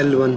L1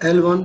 L1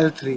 L3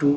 2،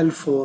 L4،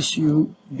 SUB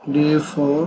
D4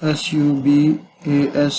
SUBASE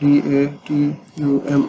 DATUM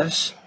S.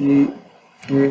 DATUM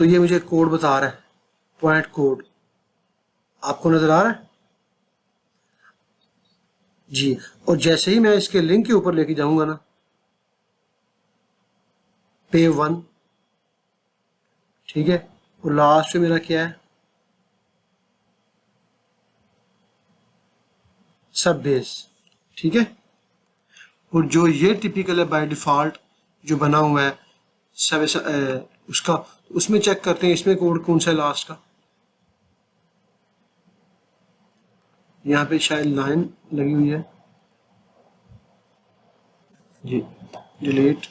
तो ये मुझे code बता रहा है, पॉइंट कोड आपको नजर आ रहा है जी। और जैसे ही मैं इसके लिंक के ऊपर लेके जाऊंगा ना, पे 1, ठीक है, और लास्ट में मेरा क्या है, सब बेस, ठीक है। और जो ये टिपिकल है बाय डिफॉल्ट जो बना हुआ है सब उसका, उसमें चेक करते हैं इसमें कोड कौन सा है लास्ट का। यहाँ पे शायद लाइन लगी हुई है जी, डिलीट,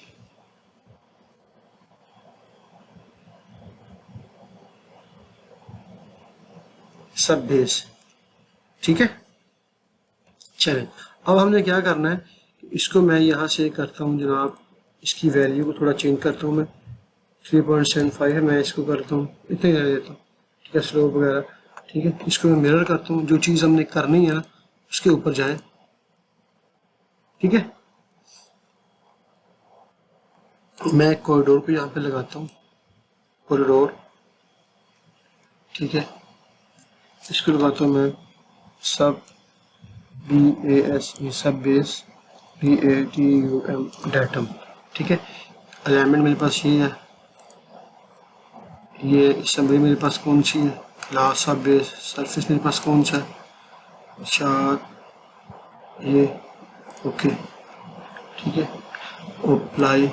सब बेस, ठीक है। चलें, अब हमने क्या करना है, इसको मैं यहाँ से करता हूँ जनाब, इसकी वैल्यू को थोड़ा चेंज करता हूँ मैं, 3.75 है, मैं इसको करता हूँ इतने दे देता हूँ, ठीक है, स्लोप वगैरह, ठीक है। इसको मैं मिरर करता हूँ, जो चीज़ हमने करनी है ना उसके ऊपर जाए, ठीक है। मैं कॉरिडोर को यहाँ पे लगाता हूँ, कॉरिडोर, ठीक है। इसको लगाता हूँ मैं सब BAS, सब बेस, DATUM, डेटम, ठीक है। अलाइनमेंट मेरे पास ये है, ये असम्बली मेरे पास कौन सी है, लास्ट सब बेस, सरफेस मेरे पास कौन सा है, अच्छा ये, ओके, ठीक है। अप्लाई,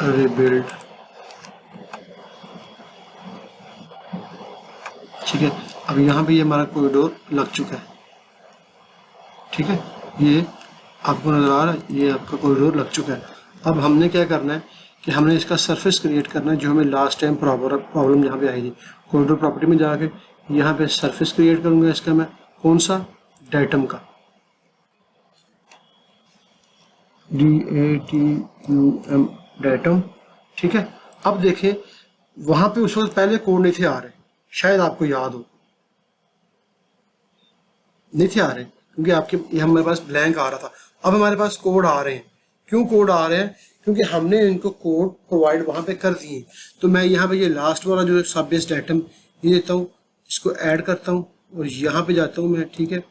रिबिल्ड, ठीक है। अब यहाँ पे ये हमारा कॉरिडोर लग चुका है, ठीक है, ये आपको नजर आ रहा है, ये आपका कॉरिडोर लग चुका है। अब हमने क्या करना है कि हमने इसका सरफेस क्रिएट करना है, जो हमें लास्ट टाइम प्रॉब्लम यहाँ पे आई थी। कॉरिडोर प्रॉपर्टी में जाके यहाँ पे सरफेस क्रिएट करूंगा इसका मैं, कौन सा, डेटम का, DATUM, डेटम, ठीक है। अब देखें वहां पे उस वक्त पहले कोड नहीं थे आ रहे, शायद आपको याद हो, नहीं थे आ रहे क्योंकि आपके ये हमारे पास ब्लैंक आ रहा था। अब हमारे पास कोड आ रहे हैं, क्यों कोड आ रहे हैं, क्योंकि हमने इनको कोड प्रोवाइड वहां पे कर दिए। तो मैं यहाँ पे ये लास्ट वाला जो सब बेस डेटम ये देता हूँ, इसको ऐड करता हूँ और यहाँ पे जाता हूँ मैं, ठीक है,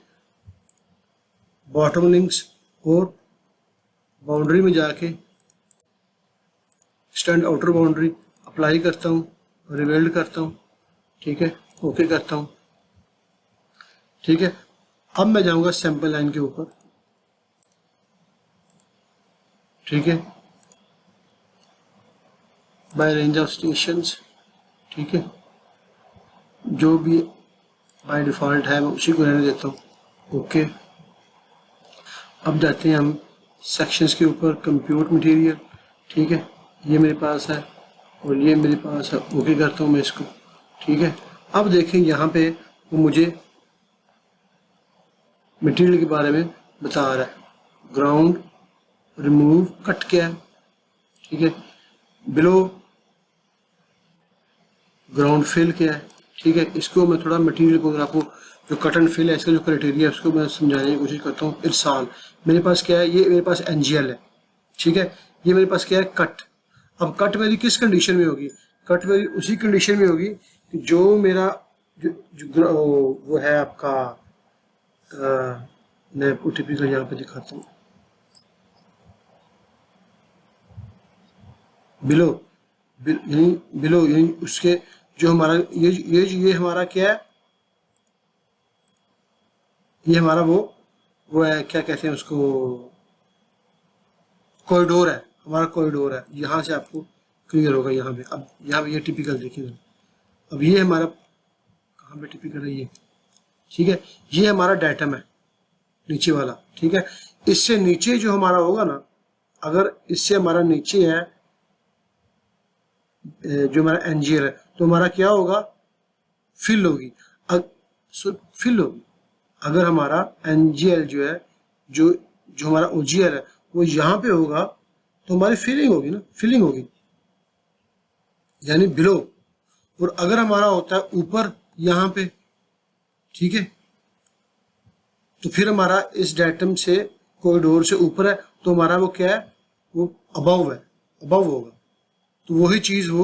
बॉटम लिंक्स और बाउंड्री में जाके स्टैंड आउटर बाउंड्री अप्लाई करता हूँ, रिवेल्ड करता हूँ, ठीक है, ओके करता हूँ, ठीक है। अब मैं जाऊंगा सैंपल लाइन के ऊपर, ठीक है, बाय रेंज ऑफ स्टेशंस, ठीक है, जो भी बाय डिफॉल्ट है मैं उसी को रहने देता हूँ, ओके। अब जाते हैं हम सेक्शंस के ऊपर, कंप्यूट मटेरियल, ठीक है, ये मेरे पास है और ये मेरे पास है, ओके करता हूँ मैं इसको, ठीक है। अब देखें यहाँ पे वो मुझे मटेरियल के बारे में बता रहा है, ग्राउंड, रिमूव, कट क्या है, ठीक है, बिलो ग्राउंड फिल क्या है, ठीक है। इसको मैं थोड़ा मटेरियल को, अगर आपको जो कट एंड फिल है इसका जो क्राइटेरिया है उसको मैं समझाने की कोशिश करता हूँ। इरसाल मेरे पास क्या है, ये मेरे पास NGL है, ठीक है, ये मेरे पास क्या है, कट। अब कट मेरी किस कंडीशन में होगी, कट मेरी उसी कंडीशन में होगी कि जो मेरा जो वो है आपका, मैं आपको टिपिकल यहाँ पे दिखाता हूँ, बिलो, बिलो यानी उसके जो हमारा ये हमारा क्या है, ये हमारा वो है, क्या कहते हैं उसको, कॉरिडोर है, हमारा कॉरिडोर है। यहाँ से आपको क्लियर होगा यहाँ पे। अब यहाँ पे ये टिपिकल देखिए, अब ये हमारा कहाँ पे टिपिकल है ये, ठीक है, ये हमारा डेटम है नीचे वाला, ठीक है। इससे नीचे जो हमारा होगा ना, अगर इससे हमारा नीचे है जो हमारा NGL है, तो हमारा क्या होगा, फिल होगी, फिल होगी। अगर हमारा NGL जो है, जो हमारा OGL है वो यहाँ पे होगा तो हमारी फिलिंग होगी ना, फिलिंग होगी यानी बिलो। और अगर हमारा होता है ऊपर यहाँ पे, ठीक है, तो फिर हमारा इस डेटम से कॉरिडोर से ऊपर है तो हमारा वो क्या है, वो अबव है, अबव होगा। तो वही चीज़ वो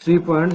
3.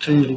3D.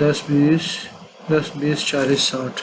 10 20 10 20 40 60.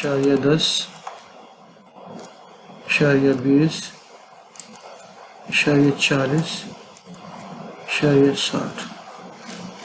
0.10 0.20 0.40 0.60.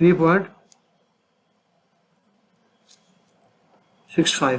3.65.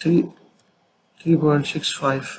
3.65.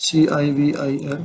CIVIL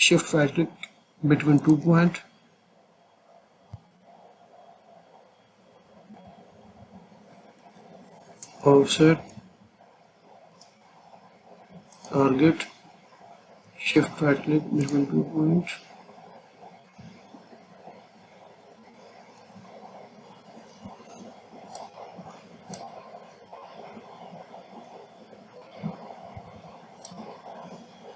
shift right click between 2 point, offset, target, shift right click between 2 points,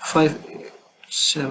587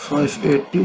580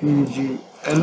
PGL،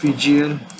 PGL،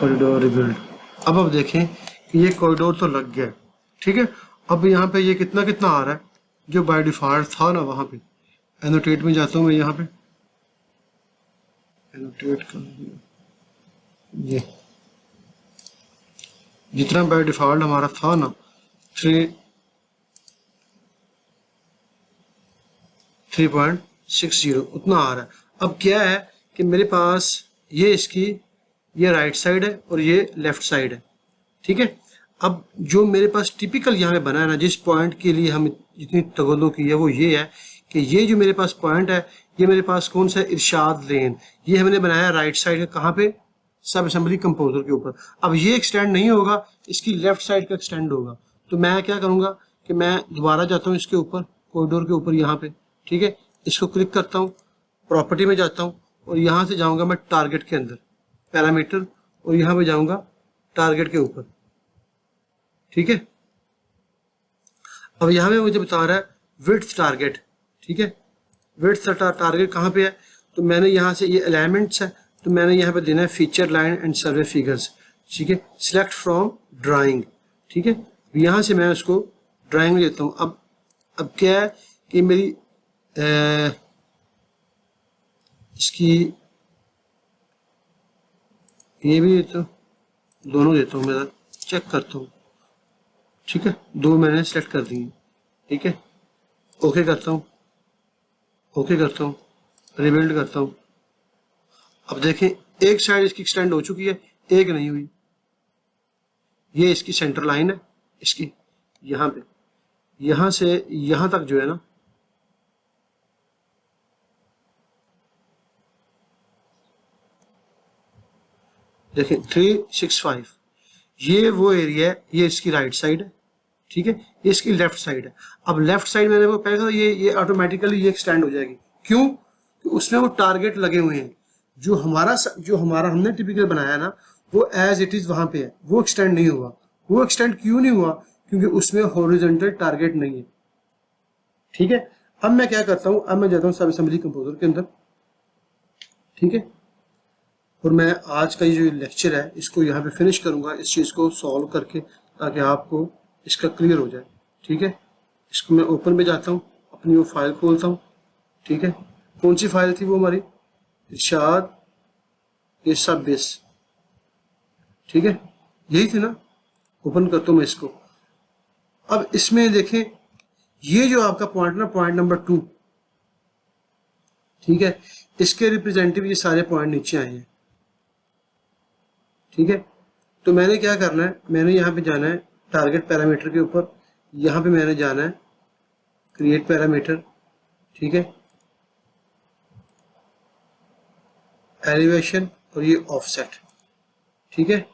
corridor rebuild. अब आप देखें कि ये कॉरिडोर तो लग गया, ठीक है। अब यहाँ पे ये कितना कितना आ रहा है जो बाय डिफॉल्ट था ना, वहाँ पे एनोटेट में जाता हूँ मैं, यहाँ पे एनोटेट कर, ये जितना बाय डिफॉल्ट हमारा था ना 3.60 उतना आ रहा है। अब क्या है कि मेरे पास ये इसकी ये राइट साइड है और ये लेफ्ट साइड है, ठीक है। अब जो मेरे पास टिपिकल यहाँ पे बना है ना, जिस पॉइंट के लिए हम जितनी तगल्लु की है वो ये है कि ये जो मेरे पास पॉइंट है, ये मेरे पास कौन सा इरशाद लेन, ये हमने बनाया राइट साइड का, कहाँ पे, सब असेंबली कंपोजर के ऊपर। अब ये एक्सटेंड नहीं होगा, इसकी लेफ्ट साइड का एक्सटेंड होगा। तो मैं क्या करूँगा कि मैं दोबारा जाता हूँ इसके ऊपर, कॉरिडोर के ऊपर यहाँ पे, ठीक है। इसको क्लिक करता हूँ, प्रॉपर्टी में जाता हूँ और यहाँ से जाऊँगा मैं टारगेट के अंदर, पैरामीटर, और यहाँ पे जाऊँगा टारगेट के ऊपर, ठीक है। अब यहाँ पे मुझे बता रहा है विड्थ टारगेट, ठीक है। विड्थ टारगेट कहाँ पे है, तो मैंने यहाँ से ये एलिमेंट्स है, तो मैंने यहाँ पे देना है feature line and survey figures, ठीक है। सिलेक्ट फ्रॉम ड्राइंग, ठीक है। यहाँ से मैं उसको ड्राइंग में देता हूँ। अब क्या है कि मेरी इसकी ये भी देता हूँ, दोनों देता हूँ, मैं चेक करता हूँ, ठीक है। दो मैंने सेलेक्ट कर दिए, ठीक है। ओके करता हूँ, ओके करता हूँ, रिबिल्ड करता हूँ। अब देखें एक साइड इसकी एक्सटेंड हो चुकी है, एक नहीं हुई। ये इसकी सेंटर लाइन है, इसकी यहाँ पे, यहाँ से यहाँ तक जो है ना, देखें 365, ये वो एरिया है, ये इसकी राइट साइड है, ठीक है। ये इसकी लेफ्ट साइड है। अब लेफ्ट साइड मैंने वो कहा था, ये ऑटोमेटिकली ये एक्सटेंड हो जाएगी। क्यों? कि उसमें वो टारगेट लगे हुए हैं। जो हमारा हमने टिपिकल बनाया ना, वो एज इट इज वहां पे है, वो एक्सटेंड नहीं हुआ। वो एक्सटेंड क्यों नहीं हुआ? क्योंकि उसमें हॉरिजॉन्टल टारगेट नहीं है, ठीक है। अब मैं क्या करता हूँ, अब मैं जाता हूँ सब असेंबली कंपोजर के अंदर, ठीक है। और मैं आज का ये जो लेक्चर है इसको यहाँ पे फिनिश करूँगा, इस चीज़ को सॉल्व करके, ताकि आपको इसका क्लियर हो जाए, ठीक है। इसको मैं ओपन पे जाता हूँ, अपनी वो फाइल खोलता हूँ, ठीक है। कौन सी फाइल थी वो हमारी? इरशाद ये सब बेस, ठीक है, यही थी ना। ओपन करता हूँ मैं इसको। अब इसमें देखें ये जो आपका पॉइंट ना, पॉइंट नंबर 2, ठीक है, इसके रिप्रेजेंटेटिव ये सारे पॉइंट नीचे आए हैं, ठीक है। तो मैंने क्या करना है, मैंने यहाँ पे जाना है टारगेट पैरामीटर के ऊपर, यहाँ पे मैंने जाना है क्रिएट पैरामीटर, ठीक है, एलिवेशन और ये ऑफसेट, ठीक है।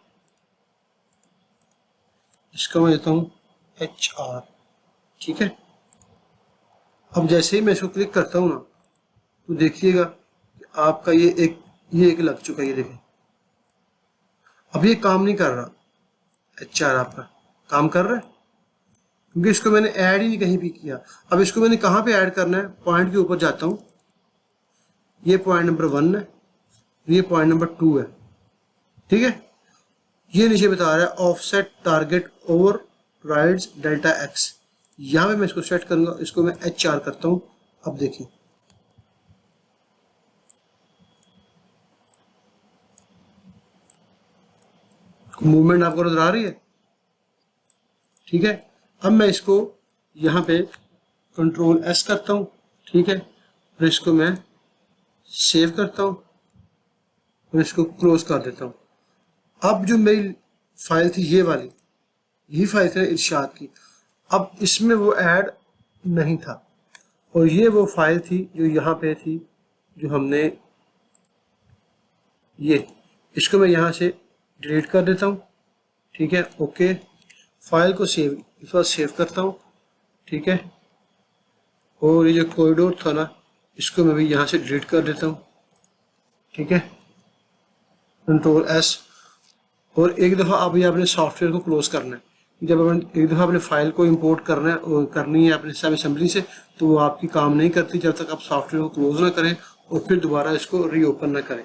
इसका मैं देता हूँ HR, ठीक है। अब जैसे ही मैं इसको क्लिक करता हूँ ना, तो देखिएगा कि आपका ये एक लग चुका है, ये देखें। अब ये काम नहीं कर रहा, HR आपका काम कर रहा है क्योंकि इसको मैंने ऐड ही नहीं कहीं भी किया। अब इसको मैंने कहाँ पे ऐड करना है? पॉइंट के ऊपर जाता हूँ, ये पॉइंट नंबर 1 है, ये पॉइंट नंबर 2 है, ठीक है। ये नीचे बता रहा है offset target over rides delta X। यहाँ पे मैं इसको सेट करूंगा, इसको मैं HR करता हूँ। अब देखिए मूवमेंट आपको नजर आ रही है, ठीक है। अब मैं इसको यहाँ पे कंट्रोल S करता हूँ, ठीक है, और इसको मैं सेव करता हूँ और इसको क्लोज कर देता हूँ। अब जो मेरी फाइल थी ये वाली, यही फाइल थी इरशाद की, अब इसमें वो ऐड नहीं था, और ये वो फाइल थी जो यहाँ पे थी, जो हमने ये, इसको मैं यहाँ से डिलीट कर देता हूँ, ठीक है। ओके, फाइल को इस बार सेव करता हूँ, ठीक है। और ये जो कॉरिडोर था ना, इसको मैं भी यहाँ से डिलीट कर देता हूँ, ठीक है, कंट्रोल S। और एक दफ़ा आप ये अपने सॉफ्टवेयर को क्लोज करना है। जब एक दफ़ा अपने फाइल को इंपोर्ट करनी है अपने सब असेंबली से, तो वो आपकी काम नहीं करती जब तक आप सॉफ्टवेयर को क्लोज ना करें और फिर दोबारा इसको रीओपन ना करें।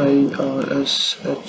IRSHED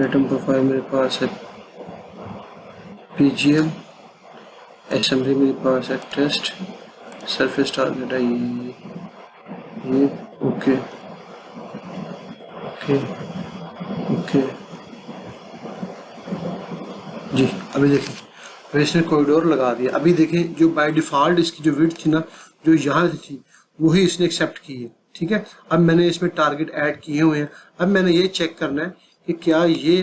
डेटम प्रोफाइल मेरे पास है PGM, असेंबली मेरे पास है टेस्ट, सरफेस टारगेट है ये ओके ओके ओके जी। अभी देखें, अभी इसने कॉरिडोर लगा दिया। अभी देखें जो बाय डिफ़ॉल्ट इसकी जो विड्थ थी ना, जो यहाँ से थी वही इसने एक्सेप्ट की है, ठीक है। अब मैंने इसमें टारगेट ऐड किए हुए हैं। अब मैंने ये चेक करना है कि क्या ये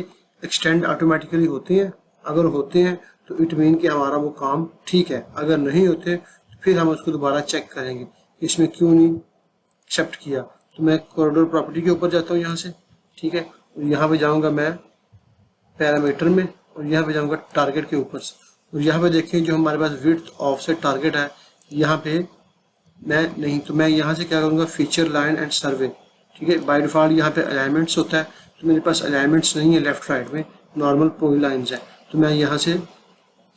एक्सटेंड ऑटोमेटिकली होते हैं। अगर होते हैं तो इट मीन कि हमारा वो काम ठीक है। अगर नहीं होते तो फिर हम उसको दोबारा चेक करेंगे कि इसमें क्यों नहीं एक्सेप्ट किया। तो मैं कॉरिडोर प्रॉपर्टी के ऊपर जाता हूँ यहाँ से, ठीक है। यहाँ पे जाऊँगा मैं पैरामीटर में, और यहाँ पे जाऊँगा टारगेट के ऊपर से, और यहाँ पे देखें जो हमारे पास विड्थ ऑफसेट टारगेट है, यहाँ पे मैं नहीं, तो मैं यहाँ से क्या करूँगा, फीचर लाइन एंड सर्वे, ठीक है। बाय डिफ़ॉल्ट यहाँ पे अलाइनमेंट्स होता है, तो मेरे पास अलाइनमेंट्स नहीं है लेफ्ट राइट में, नॉर्मल पॉइंट लाइन्स है। तो मैं यहाँ से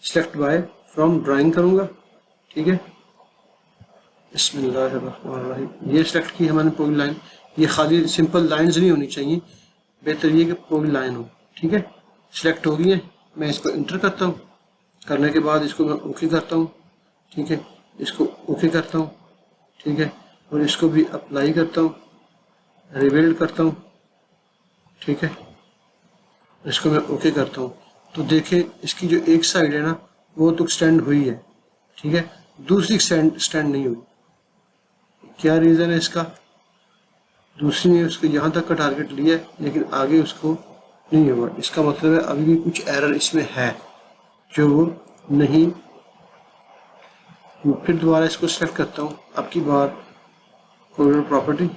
सिलेक्ट बाय फ्रॉम ड्राइंग करूँगा, ठीक है। बिस्मिल्लाहिर्रहमानिर्रहीम, ये सिलेक्ट की है मैंने पॉइंट लाइन। ये खाली सिंपल लाइन्स नहीं होनी चाहिए, बेहतर ये कि पॉइंट लाइन हो, ठीक है। सिलेक्ट हो गई है, मैं इसको इंटर करता हूँ। करने के बाद इसको मैं ओके करता हूँ, ठीक है। इसको ओके करता हूँ, ठीक है, और इसको भी अप्लाई करता हूँ, रिबिल्ड करता हूँ, ठीक है। इसको मैं ओके करता हूँ। तो देखें इसकी जो एक साइड है ना वो तो एक्सटेंड हुई है, ठीक है, दूसरी एक्सटेंड नहीं हुई। क्या रीज़न है इसका? दूसरी ने उसको यहाँ तक का टारगेट लिया है लेकिन आगे उसको नहीं हुआ। इसका मतलब है अभी भी कुछ एरर इसमें है जो वो नहीं। फिर दोबारा इसको सेलेक्ट करता हूँ, अब की बार कॉरिडोर प्रॉपर्टी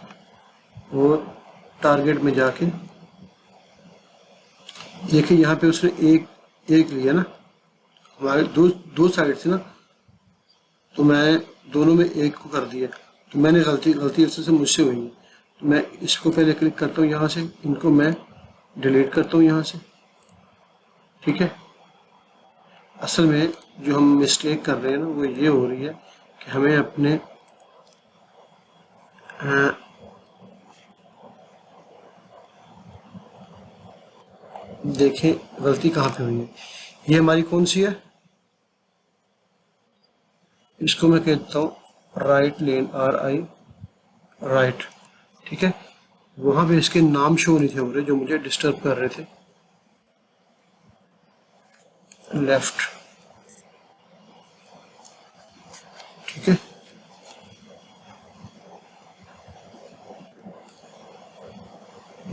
और टारगेट में जाके देखिए यहाँ पे उसने एक लिया ना, हमारे दो साइड से ना, तो मैं दोनों में एक को कर दिया। तो मैंने गलती से मुझसे हुई है। तो मैं इसको पहले क्लिक करता हूँ, यहाँ से इनको मैं डिलीट करता हूँ यहाँ से, ठीक है। असल में जो हम मिस्टेक कर रहे हैं ना वो ये हो रही है कि हमें अपने देखें गलती कहाँ पे हुई है। ये हमारी कौन सी है, इसको मैं कहता हूँ राइट लेन, RI राइट, ठीक है। वहाँ पे इसके नाम शो नहीं थे हो रहे जो मुझे डिस्टर्ब कर रहे थे। लेफ्ट, ठीक है।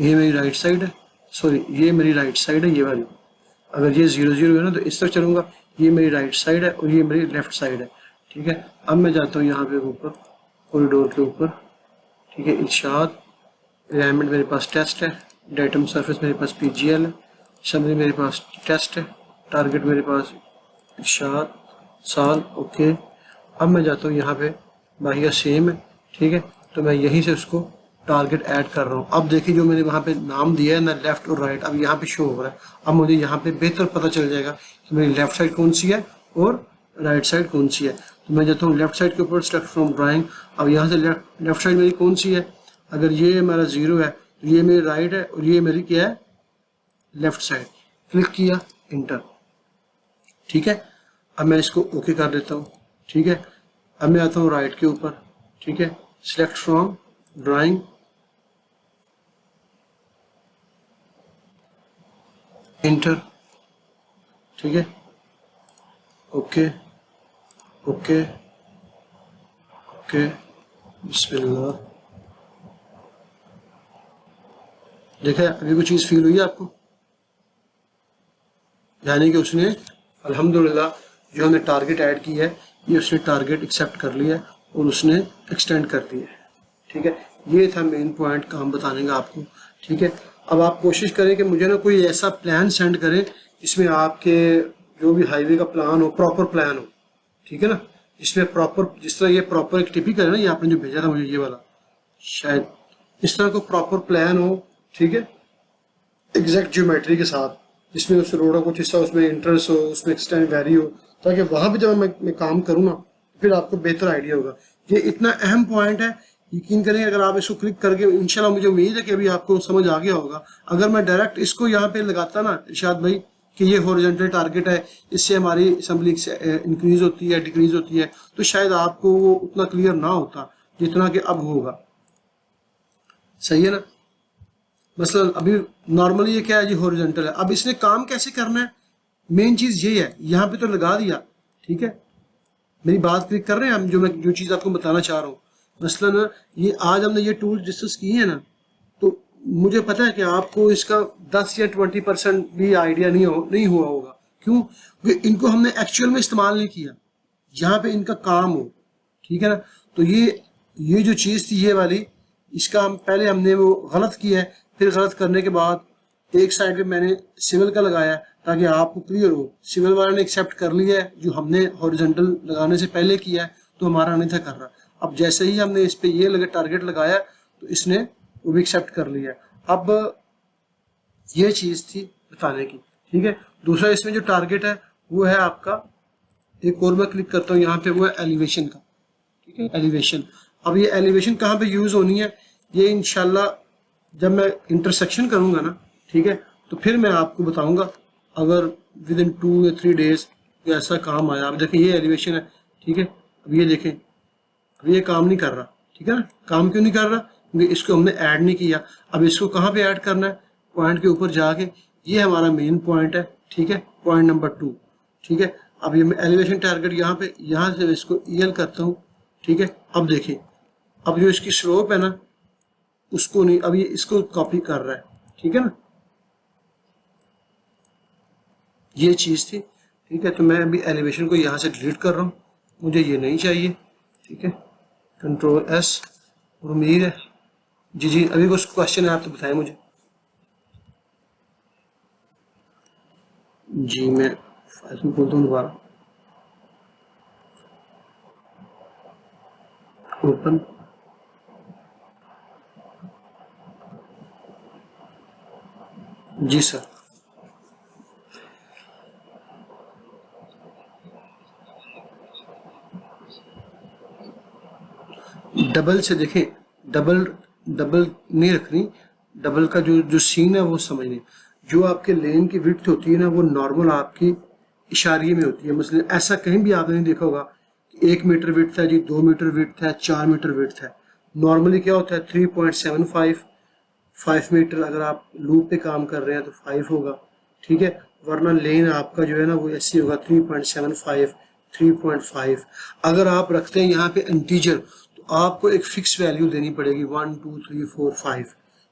ये मेरी राइट साइड है, सॉरी ये मेरी राइट साइड है, ये वाली। अगर ये 0 0 है ना तो इस तरह चलूँगा, ये मेरी राइट साइड है और ये मेरी लेफ्ट साइड है, ठीक है। अब मैं जाता हूँ यहाँ पे ऊपर कॉरिडोर के ऊपर, ठीक है। इरशाद अलाइनमेंट मेरे पास टेस्ट है, डेटम सरफेस मेरे पास PGL है, समरी मेरे पास टेस्ट है, टारगेट मेरे पास इरशाद साल, ओके। अब मैं जाता हूँ यहाँ पे बाकी सेम है, ठीक है। तो मैं यहीं से उसको टारगेट ऐड कर रहा हूँ। अब देखिए जो मैंने वहाँ पे नाम दिया है ना, लेफ्ट और राइट, अब यहाँ पे शो हो रहा है। अब मुझे यहाँ पे बेहतर पता चल जाएगा कि मेरी लेफ्ट साइड कौन सी है और राइट साइड कौन सी है। तो मैं जाता हूँ लेफ्ट साइड के ऊपर, सेलेक्ट फ्रॉम ड्राइंग। अब यहाँ से लेफ्ट साइड मेरी कौन सी है, अगर ये हमारा 0 है तो ये मेरी राइट है और ये मेरी क्या है, लेफ्ट साइड। क्लिक किया, इंटर, ठीक है। अब मैं इसको ओके कर देता हूँ, ठीक है। अब मैं आता हूँ राइट के ऊपर, ठीक है, सिलेक्ट फ्रॉम ड्राइंग, इंटर, ठीक है, ओके ओके ओके, बिस्मिल्लाह। देखा अभी कोई चीज़ फील हुई है आपको, यानी कि उसने अल्हम्दुलिल्लाह जो हमने टारगेट ऐड की है ये उसने टारगेट एक्सेप्ट कर लिया है और उसने एक्सटेंड कर दिया है, ठीक है। ये था मेन पॉइंट काम बताने का आपको, ठीक है। अब आप कोशिश करें कि मुझे ना कोई ऐसा प्लान सेंड करें जिसमें आपके जो भी हाईवे का प्लान हो प्रॉपर प्लान हो, ठीक है ना। इसमें प्रॉपर, जिस तरह ये प्रॉपर एक टिपिकल है ना, ये आपने जो भेजा था मुझे ये वाला, शायद इस तरह को प्रॉपर प्लान हो, ठीक है, एग्जैक्ट ज्योमेट्री के साथ, जिसमें उस रोड का कुछ हिस्सा उसमें इंटरेस्ट हो, उसमें एक्सटेंड वैरी हो, ताकि वहाँ पे जब मैं काम करूँ ना फिर आपको बेहतर आइडिया होगा। ये इतना अहम पॉइंट है यकीन करें अगर आप इसको क्लिक करके, इंशाल्लाह मुझे उम्मीद है कि अभी आपको समझ आ गया होगा। अगर मैं डायरेक्ट इसको यहाँ पे लगाता ना इरशाद भाई कि ये हॉरिजॉन्टल टारगेट है, इससे हमारी असेंबली इंक्रीज होती है डिक्रीज होती है, तो शायद आपको वो उतना क्लियर ना होता जितना कि अब होगा। सही है ना। मसलन अभी नॉर्मली ये क्या है जी, हॉरिजॉन्टल है। अब इसने काम कैसे करना है, मेन चीज़ ये है, यहाँ पे तो लगा दिया, ठीक है, मेरी बात क्लिक कर रहे हैं हम, जो चीज़ आपको बताना चाह रहा हूँ। मसलन ये आज हमने ये टूल डिस्कस किए हैं ना, तो मुझे पता है कि आपको इसका 10 या 20% भी आइडिया नहीं हुआ होगा। क्यों? क्योंकि इनको हमने एक्चुअल में इस्तेमाल नहीं किया जहाँ पे इनका काम हो, ठीक है ना। तो ये जो चीज़ थी ये वाली, इसका हमने वो गलत किया है, फिर गलत करने के बाद एक साइड पे मैंने सिविल का लगाया ताकि आपको क्लियर हो। सिविल वाले ने एक्सेप्ट कर लिया है जो हमने हॉरिजॉन्टल लगाने से पहले किया है, तो हमारा नहीं था कर रहा। अब जैसे ही हमने इस पे ये टारगेट लगाया तो इसने वो भी एक्सेप्ट कर लिया। अब ये चीज़ थी बताने की, ठीक है। दूसरा इसमें जो टारगेट है वो है आपका, एक और मैं क्लिक करता हूँ यहाँ पे, वो है एलिवेशन का, ठीक है, एलिवेशन। अब ये एलिवेशन कहाँ पे यूज़ होनी है, ये इंशाल्लाह जब मैं इंटरसेक्शन करूँगा ना, ठीक है, तो फिर मैं आपको बताऊँगा। अगर विद इन 2 या 3 डेज ऐसा काम आया। अब देखें ये एलिवेशन है, ठीक है, अब ये देखें, अब ये काम नहीं कर रहा, ठीक है ना। काम क्यों नहीं कर रहा? क्योंकि इसको हमने ऐड नहीं किया। अब इसको कहाँ पे ऐड करना है? पॉइंट के ऊपर जाके, ये हमारा मेन पॉइंट है, ठीक है, पॉइंट नंबर 2, ठीक है। अब ये मैं एलिवेशन टारगेट यहाँ से इसको ईएल करता हूँ, ठीक है। अब देखिए, अब जो इसकी स्लोप है ना, उसको नहीं, अब ये इसको कॉपी कर रहा है, ठीक है ना, ये चीज़ थी, ठीक है। तो मैं अभी एलिवेशन को यहाँ से डिलीट कर रहा हूँ, मुझे ये नहीं चाहिए, ठीक है, कंट्रोल एस। और उम्मीद है जी अभी कुछ क्वेश्चन है आप तो बताएं मुझे। जी मैं फाइल में खोलता हूँ दोबारा, ओपन, जी सर। डबल से देखें, डबल नहीं रखनी, डबल का जो सीन है वो समझने। जो आपके लेन की विड्थ होती है ना, वो नॉर्मल आपकी इशारिये में होती है। मसलन ऐसा कहीं भी आपने नहीं देखा होगा कि 1 मीटर विड्थ है जी, 2 मीटर विड्थ है, 4 मीटर विड्थ है। नॉर्मली क्या होता है 3.75, 5 मीटर। अगर आप लूप पे काम कर रहे हैं तो 5 होगा, ठीक है, वरना लेन आपका जो है ना वो ऐसे होगा 3.75, 3.5। अगर आप रखते हैं यहाँ पे इंटीजर, तो आपको एक फिक्स वैल्यू देनी पड़ेगी 1 2 3 4 5,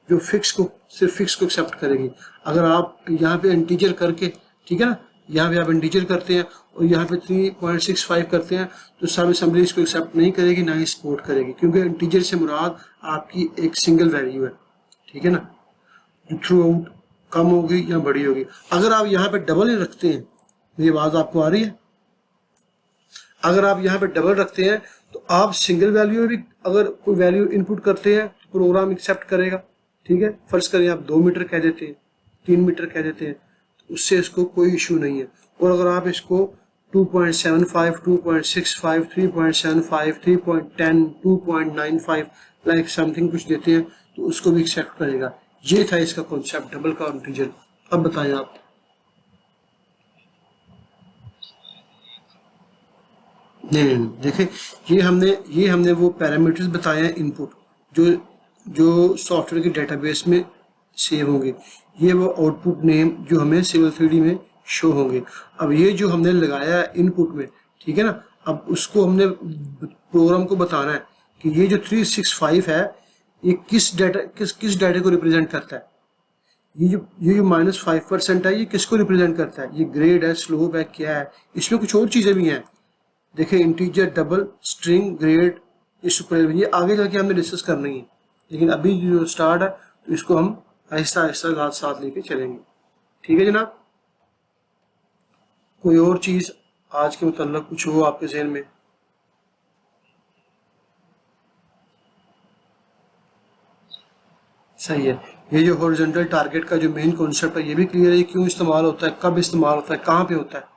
जो सिर्फ फिक्स को एक्सेप्ट करेगी। अगर आप यहाँ पे इंटीजर करके, ठीक है ना, यहाँ पे आप इंटीजर करते हैं और यहाँ पे 3.65 करते हैं, तो सब असेंबली इसको एक्सेप्ट नहीं करेगी, ना ही सपोर्ट करेगी, क्योंकि इंटीजर से मुराद आपकी एक सिंगल वैल्यू है, ठीक है ना, जो थ्रू आउट कम होगी या बड़ी होगी। अगर आप यहाँ पे डबल रखते हैं, ये आवाज़ आपको आ रही है, अगर आप यहाँ पे डबल रखते हैं तो आप सिंगल वैल्यू में भी अगर कोई वैल्यू इनपुट करते हैं तो प्रोग्राम एक्सेप्ट करेगा, ठीक है। फर्ज करें आप 2 मीटर कह देते हैं, 3 मीटर कह देते हैं, तो उससे इसको कोई इशू नहीं है। और अगर आप इसको 2.75, 2.65, 3.75, 3.10, 2.95 लाइक समथिंग कुछ देते हैं, तो उसको भी एक्सेप्ट करेगा। ये था इसका कॉन्सेप्ट डबल का इंटीजर। अब बताएं आप। नहीं, देखें, ये हमने वो पैरामीटर्स बताए हैं इनपुट, जो सॉफ्टवेयर के डेटाबेस में सेव होंगे। ये वो आउटपुट नेम जो हमें सिविल 3D में शो होंगे। अब ये जो हमने लगाया है इनपुट में, ठीक है ना, अब उसको हमने प्रोग्राम को बताना है कि ये जो 365 है ये किस डाटा को रिप्रेजेंट करता है। ये जो -5% है ये किसको रिप्रेजेंट करता है? ये ग्रेड है, स्लोप है, क्या है? इसमें कुछ और चीज़ें भी हैं। देखिए इंटीजर, डबल, स्ट्रिंग, ग्रेड, ये सुपर, ये आगे जाके हमने डिस्कस करनी है, लेकिन अभी जो स्टार्ट है तो इसको हम आहिस्ता आहिस्ता साथ लेके चलेंगे, ठीक है जनाब। कोई और चीज़ आज के मुतल्लिक़ कुछ हो आपके ज़हन में? सही है। ये जो हॉरिजॉन्टल टारगेट का जो मेन कॉन्सेप्ट है ये भी क्लियर है, क्यों इस्तेमाल होता है, कब इस्तेमाल होता है, कहाँ पे होता है।